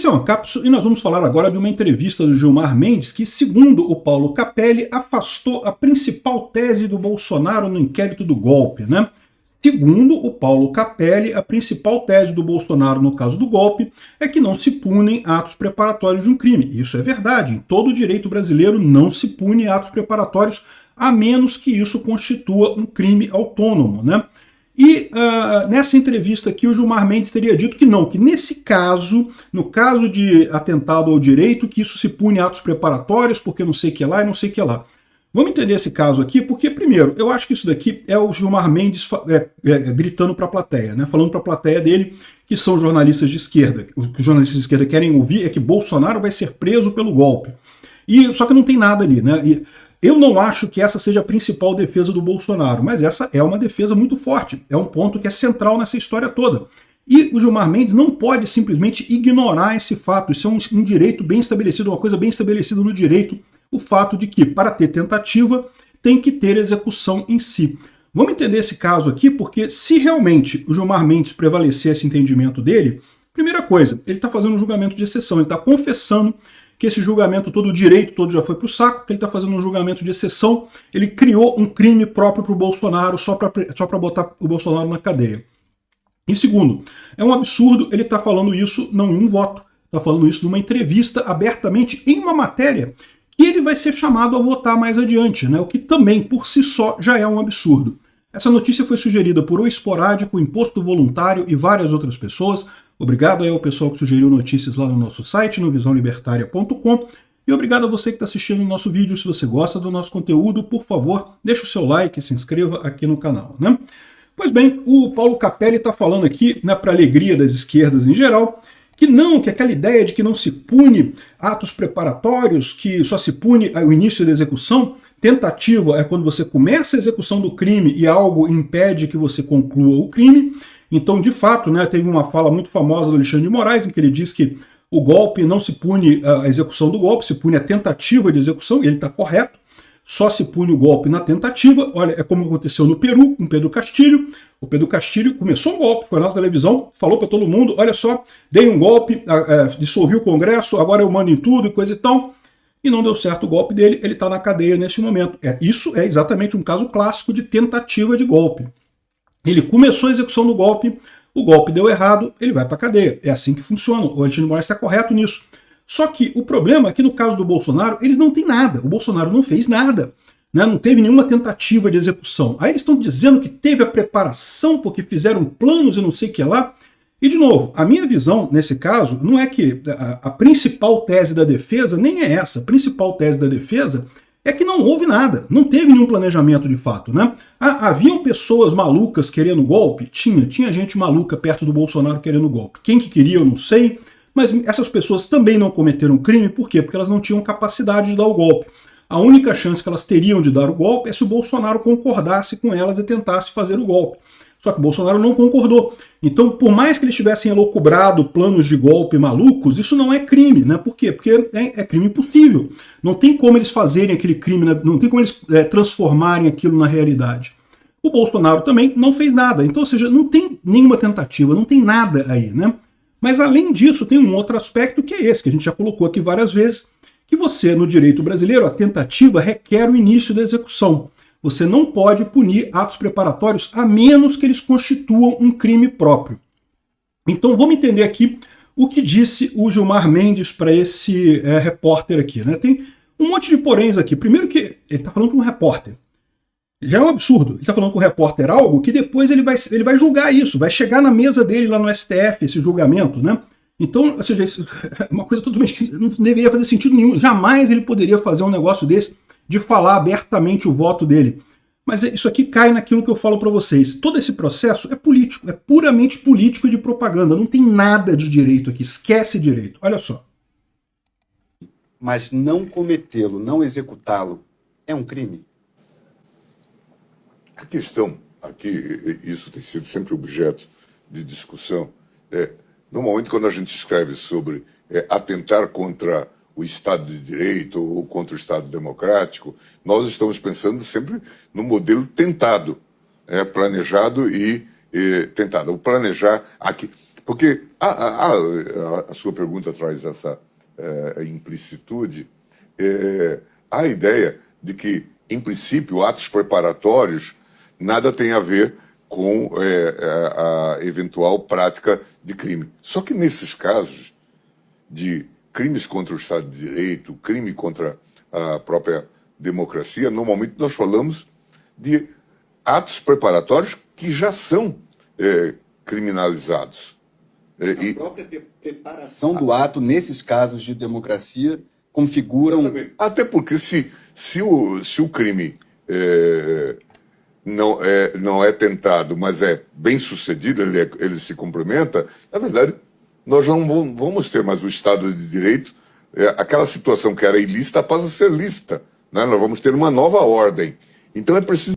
Esse é o Ancapsu e nós vamos falar agora de uma entrevista do Gilmar Mendes que, segundo o Paulo Capelli, afastou a principal tese do Bolsonaro no inquérito do golpe, né? Segundo o Paulo Capelli, a principal tese do Bolsonaro no caso do golpe é que não se punem atos preparatórios de um crime. Isso é verdade. Em todo o direito brasileiro não se pune atos preparatórios, a menos que isso constitua um crime autônomo, né? E nessa entrevista aqui o Gilmar Mendes teria dito que não, que nesse caso, no caso de atentado ao direito, que isso se pune atos preparatórios, porque não sei o que lá e não sei o que lá. Vamos entender esse caso aqui, porque, primeiro, eu acho que isso daqui é o Gilmar Mendes gritando para a plateia, né? Falando para a plateia dele, que são jornalistas de esquerda. O que os jornalistas de esquerda querem ouvir é que Bolsonaro vai ser preso pelo golpe. Só que não tem nada ali, né? Eu não acho que essa seja a principal defesa do Bolsonaro, mas essa é uma defesa muito forte. É um ponto que é central nessa história toda. E o Gilmar Mendes não pode simplesmente ignorar esse fato. Isso é um direito bem estabelecido, uma coisa bem estabelecida no direito, o fato de que, para ter tentativa, tem que ter execução em si. Vamos entender esse caso aqui, porque se realmente o Gilmar Mendes prevalecer esse entendimento dele, primeira coisa, ele está fazendo um julgamento de exceção, ele está confessando que esse julgamento todo, o direito todo já foi para o saco, que ele está fazendo um julgamento de exceção, ele criou um crime próprio para o Bolsonaro só para botar o Bolsonaro na cadeia. E segundo, é um absurdo ele estar falando isso não em um voto, está falando isso numa entrevista abertamente em uma matéria que ele vai ser chamado a votar mais adiante, né? O que também, por si só, já é um absurdo. Essa notícia foi sugerida por O Esporádico, Imposto Voluntário e várias outras pessoas. Obrigado aí ao pessoal que sugeriu notícias lá no nosso site, no visãolibertaria.com. E obrigado a você que está assistindo o nosso vídeo. Se você gosta do nosso conteúdo, por favor, deixe o seu like e se inscreva aqui no canal, né? Pois bem, o Paulo Capelli está falando aqui, né, para alegria das esquerdas em geral, que aquela ideia de que não se pune atos preparatórios, que só se pune o início da execução, tentativa é quando você começa a execução do crime e algo impede que você conclua o crime. Então, de fato, né, teve uma fala muito famosa do Alexandre de Moraes, em que ele diz que o golpe não se pune a execução do golpe, se pune a tentativa de execução, e ele está correto, só se pune o golpe na tentativa. Olha, é como aconteceu no Peru, com Pedro Castilho. O Pedro Castilho começou um golpe, foi na televisão, falou para todo mundo, olha só, dei um golpe, dissolvi o Congresso, agora eu mando em tudo e coisa e tal. E não deu certo o golpe dele, ele está na cadeia nesse momento. Isso é exatamente um caso clássico de tentativa de golpe. Ele começou a execução do golpe, o golpe deu errado, ele vai para a cadeia. É assim que funciona, o Alexandre de Moraes está correto nisso. Só que o problema é que no caso do Bolsonaro, eles não têm nada. O Bolsonaro não fez nada, né? Não teve nenhuma tentativa de execução. Aí eles estão dizendo que teve a preparação porque fizeram planos e não sei o que lá. E, de novo, a minha visão nesse caso não é que a principal tese da defesa nem é essa. A principal tese da defesa é que não houve nada, não teve nenhum planejamento de fato, né? Haviam pessoas malucas querendo golpe? Tinha gente maluca perto do Bolsonaro querendo golpe. Quem que queria, eu não sei, mas essas pessoas também não cometeram crime, por quê? Porque elas não tinham capacidade de dar o golpe. A única chance que elas teriam de dar o golpe é se o Bolsonaro concordasse com elas e tentasse fazer o golpe. Só que o Bolsonaro não concordou. Então, por mais que eles tivessem elucubrado planos de golpe malucos, isso não é crime, né? Por quê? Porque é crime possível. Não tem como eles fazerem aquele crime, não tem como eles transformarem aquilo na realidade. O Bolsonaro também não fez nada. Então, ou seja, não tem nenhuma tentativa, não tem nada aí, né? Mas, além disso, tem um outro aspecto que é esse, que a gente já colocou aqui várias vezes, que você, no direito brasileiro, a tentativa requer o início da execução. Você não pode punir atos preparatórios a menos que eles constituam um crime próprio. Então vamos entender aqui o que disse o Gilmar Mendes para esse repórter aqui, né? Tem um monte de poréns aqui. Primeiro que ele está falando com um repórter. Já é um absurdo. Ele está falando com o repórter algo que depois ele vai julgar isso, vai chegar na mesa dele lá no STF, esse julgamento, né? Então, ou seja, é uma coisa totalmente que não deveria fazer sentido nenhum. Jamais ele poderia fazer um negócio desse, de falar abertamente o voto dele. Mas isso aqui cai naquilo que eu falo para vocês. Todo esse processo é político, é puramente político e de propaganda. Não tem nada de direito aqui, esquece direito. Olha só. Mas não cometê-lo, não executá-lo, é um crime? A questão aqui, isso tem sido sempre objeto de discussão, normalmente quando a gente escreve sobre atentar contra o Estado de Direito ou contra o Estado Democrático, nós estamos pensando sempre no modelo tentado, planejado e tentado. O planejar aqui, Porque a sua pergunta traz essa implicitude, a ideia de que, em princípio, atos preparatórios nada tem a ver com a eventual prática de crime. Só que nesses casos de crimes contra o Estado de Direito, crime contra a própria democracia, normalmente nós falamos de atos preparatórios que já são criminalizados. A própria preparação do ato, nesses casos de democracia, configuram... Até porque se o crime não é tentado, mas é bem sucedido, ele se complementa, na verdade, nós não vamos ter mais o Estado de Direito, aquela situação que era ilícita passa a ser lícita, né? Nós vamos ter uma nova ordem. Então é preciso...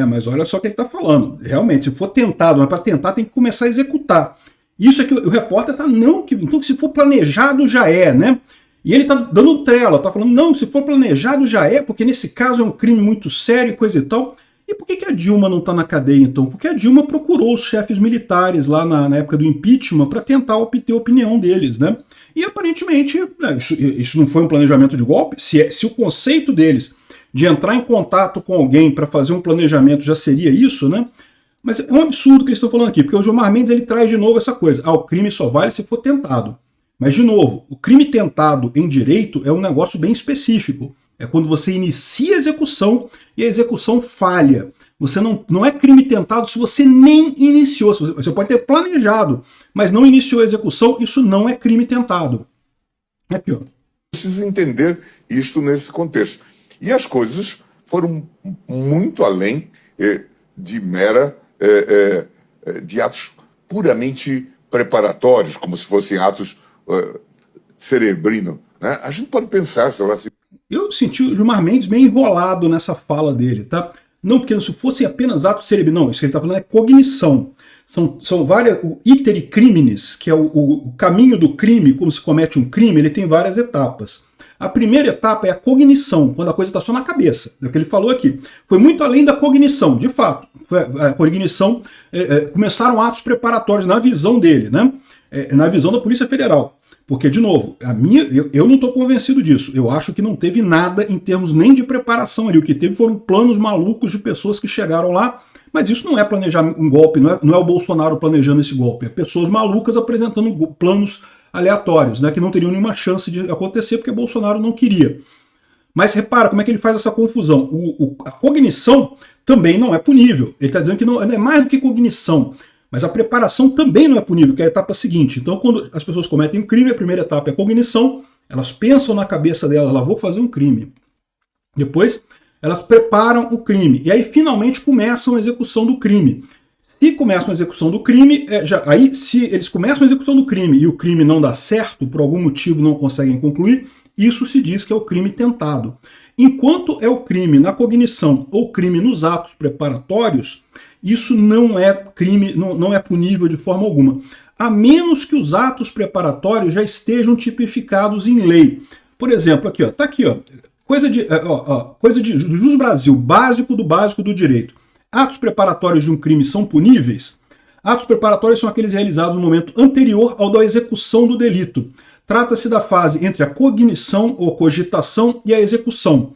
Mas olha só o que ele está falando. Realmente, se for tentado, mas para tentar tem que começar a executar. Isso é que o repórter está, então se for planejado já é, né? E ele está dando trela, está falando, não, se for planejado já é, porque nesse caso é um crime muito sério e coisa e tal. E por que a Dilma não está na cadeia, então? Porque a Dilma procurou os chefes militares lá na época do impeachment para tentar obter a opinião deles, né? E aparentemente, isso não foi um planejamento de golpe. Se o conceito deles de entrar em contato com alguém para fazer um planejamento já seria isso, né? Mas é um absurdo que eles estão falando aqui, porque o Gilmar Mendes ele traz de novo essa coisa. O crime só vale se for tentado. Mas, de novo, o crime tentado em direito é um negócio bem específico. É quando você inicia a execução e a execução falha. Você não é crime tentado se você nem iniciou. Você pode ter planejado, mas não iniciou a execução, isso não é crime tentado. É pior. Precisa entender isto nesse contexto. E as coisas foram muito além de de atos puramente preparatórios, como se fossem atos cerebrinos, né? A gente pode pensar, sei lá, eu senti o Gilmar Mendes meio enrolado nessa fala dele, tá? Não, porque se fossem apenas atos cerebrinos, não, isso que ele está falando é cognição. São várias, o iter criminis, que é o caminho do crime, como se comete um crime, ele tem várias etapas. A primeira etapa é a cognição, quando a coisa está só na cabeça. É o que ele falou aqui. Foi muito além da cognição, de fato. A cognição, começaram atos preparatórios na visão dele, né? Na visão da Polícia Federal. Porque, de novo, eu não estou convencido disso. Eu acho que não teve nada em termos nem de preparação ali. O que teve foram planos malucos de pessoas que chegaram lá. Mas isso não é planejar um golpe, não é o Bolsonaro planejando esse golpe. É pessoas malucas apresentando planos aleatórios, né, que não teriam nenhuma chance de acontecer porque Bolsonaro não queria. Mas repara como é que ele faz essa confusão. A cognição também não é punível. Ele está dizendo que não é mais do que cognição. Mas a preparação também não é punível, que é a etapa seguinte. Então, quando as pessoas cometem um crime, a primeira etapa é a cognição, elas pensam na cabeça delas, vou fazer um crime. Depois, elas preparam o crime. E aí, finalmente, começam a execução do crime. Se começam a execução do crime, se eles começam a execução do crime e o crime não dá certo, por algum motivo não conseguem concluir, isso se diz que é o crime tentado. Enquanto é o crime na cognição ou crime nos atos preparatórios, isso não é crime, não é punível de forma alguma, a menos que os atos preparatórios já estejam tipificados em lei. Por exemplo, aqui, tá aqui, coisa de Jus Brasil, básico do direito. Atos preparatórios de um crime são puníveis? Atos preparatórios são aqueles realizados no momento anterior ao da execução do delito. Trata-se da fase entre a cognição ou cogitação e a execução.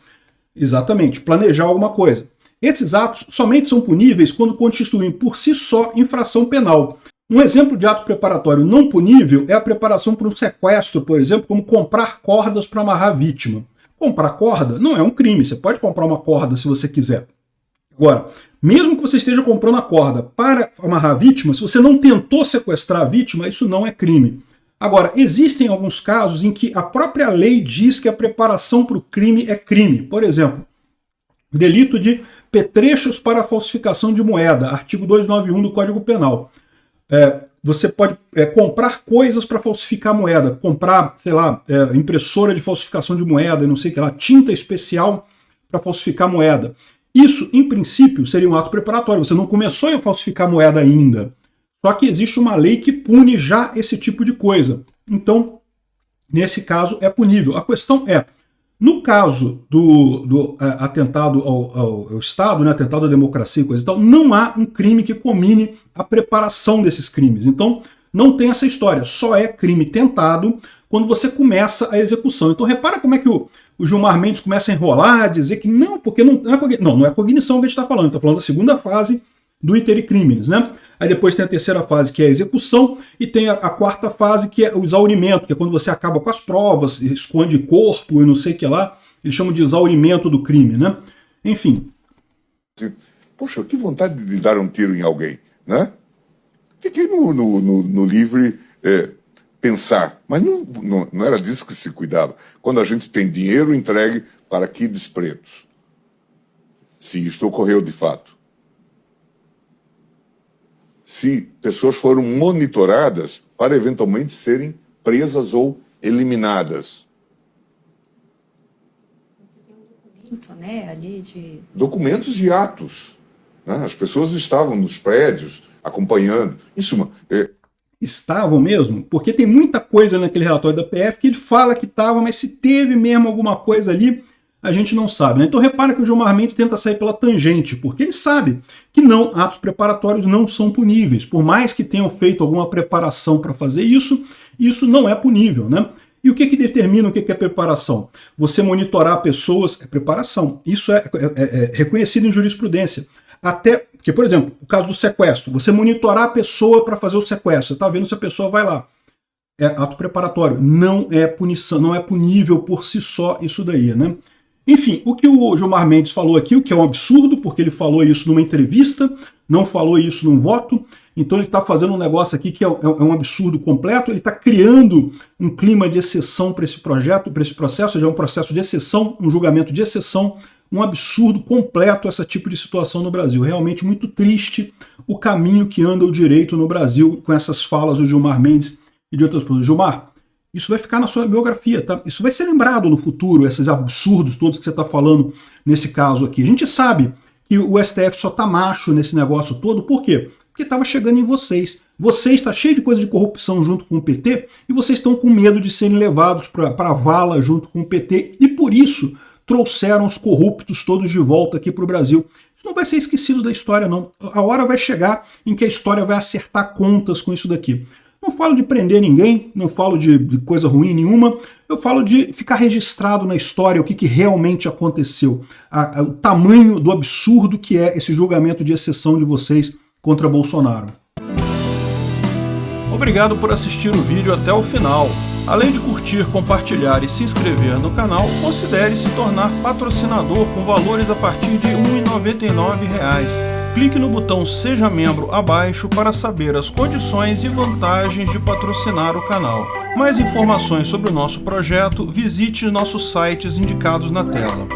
Exatamente, planejar alguma coisa. Esses atos somente são puníveis quando constituem por si só infração penal. Um exemplo de ato preparatório não punível é a preparação para um sequestro, por exemplo, como comprar cordas para amarrar a vítima. Comprar corda não é um crime, você pode comprar uma corda se você quiser. Agora, mesmo que você esteja comprando a corda para amarrar a vítima, se você não tentou sequestrar a vítima, isso não é crime. Agora, existem alguns casos em que a própria lei diz que a preparação para o crime é crime. Por exemplo, delito de petrechos para falsificação de moeda, artigo 291 do Código Penal. Você pode comprar coisas para falsificar moeda, comprar, sei lá, impressora de falsificação de moeda, não sei o que lá, tinta especial para falsificar moeda. Isso, em princípio, seria um ato preparatório. Você não começou a falsificar moeda ainda. Só que existe uma lei que pune já esse tipo de coisa. Então, nesse caso, é punível. A questão é, no caso do atentado ao Estado, né, atentado à democracia e coisa e tal, não há um crime que comine a preparação desses crimes. Então, não tem essa história. Só é crime tentado quando você começa a execução. Então repara como é que o Gilmar Mendes começa a enrolar, dizer que não, porque não é cognição que a gente está falando. Está falando da segunda fase do iter criminis, né? Aí depois tem a terceira fase, que é a execução, e tem a quarta fase, que é o exaurimento, que é quando você acaba com as provas, esconde corpo e não sei o que lá. Eles chamam de exaurimento do crime, né? Enfim. Poxa, que vontade de dar um tiro em alguém, né? Fiquei no livre pensar, mas não era disso que se cuidava. Quando a gente tem dinheiro entregue para quibes pretos, se isto ocorreu de fato. Se pessoas foram monitoradas para eventualmente serem presas ou eliminadas. Você tem um documento, né, ali de... Documentos e atos. Né? As pessoas estavam nos prédios acompanhando. Isso Estavam mesmo? Porque tem muita coisa naquele relatório da PF que ele fala que estava, mas se teve mesmo alguma coisa ali, a gente não sabe, né? Então repara que o Gilmar Mendes tenta sair pela tangente, porque ele sabe que atos preparatórios não são puníveis. Por mais que tenham feito alguma preparação para fazer isso, isso não é punível, né? E o que determina o que é preparação? Você monitorar pessoas é preparação. Isso é reconhecido em jurisprudência. Até porque, por exemplo, o caso do sequestro, você monitorar a pessoa para fazer o sequestro, você está vendo se a pessoa vai lá. É ato preparatório, não é punição, não é punível por si só isso daí, né? Enfim, o que o Gilmar Mendes falou aqui, o que é um absurdo, porque ele falou isso numa entrevista, não falou isso num voto, então ele está fazendo um negócio aqui que é um absurdo completo, ele está criando um clima de exceção para esse projeto, para esse processo, já é um processo de exceção, um julgamento de exceção, um absurdo completo esse tipo de situação no Brasil. Realmente muito triste o caminho que anda o direito no Brasil com essas falas do Gilmar Mendes e de outras pessoas. Gilmar, isso vai ficar na sua biografia, tá? Isso vai ser lembrado no futuro, esses absurdos todos que você está falando nesse caso aqui. A gente sabe que o STF só tá macho nesse negócio todo, por quê? Porque estava chegando em vocês. Vocês está cheio de coisa de corrupção junto com o PT e vocês estão com medo de serem levados para a vala junto com o PT e por isso trouxeram os corruptos todos de volta aqui para o Brasil. Isso não vai ser esquecido da história, não. A hora vai chegar em que a história vai acertar contas com isso daqui. Não falo de prender ninguém, não falo de coisa ruim nenhuma, eu falo de ficar registrado na história o que realmente aconteceu, o tamanho do absurdo que é esse julgamento de exceção de vocês contra Bolsonaro. Obrigado por assistir o vídeo até o final. Além de curtir, compartilhar e se inscrever no canal, considere se tornar patrocinador com valores a partir de R$ 1,99. Clique no botão Seja Membro abaixo para saber as condições e vantagens de patrocinar o canal. Mais informações sobre o nosso projeto, visite nossos sites indicados na tela.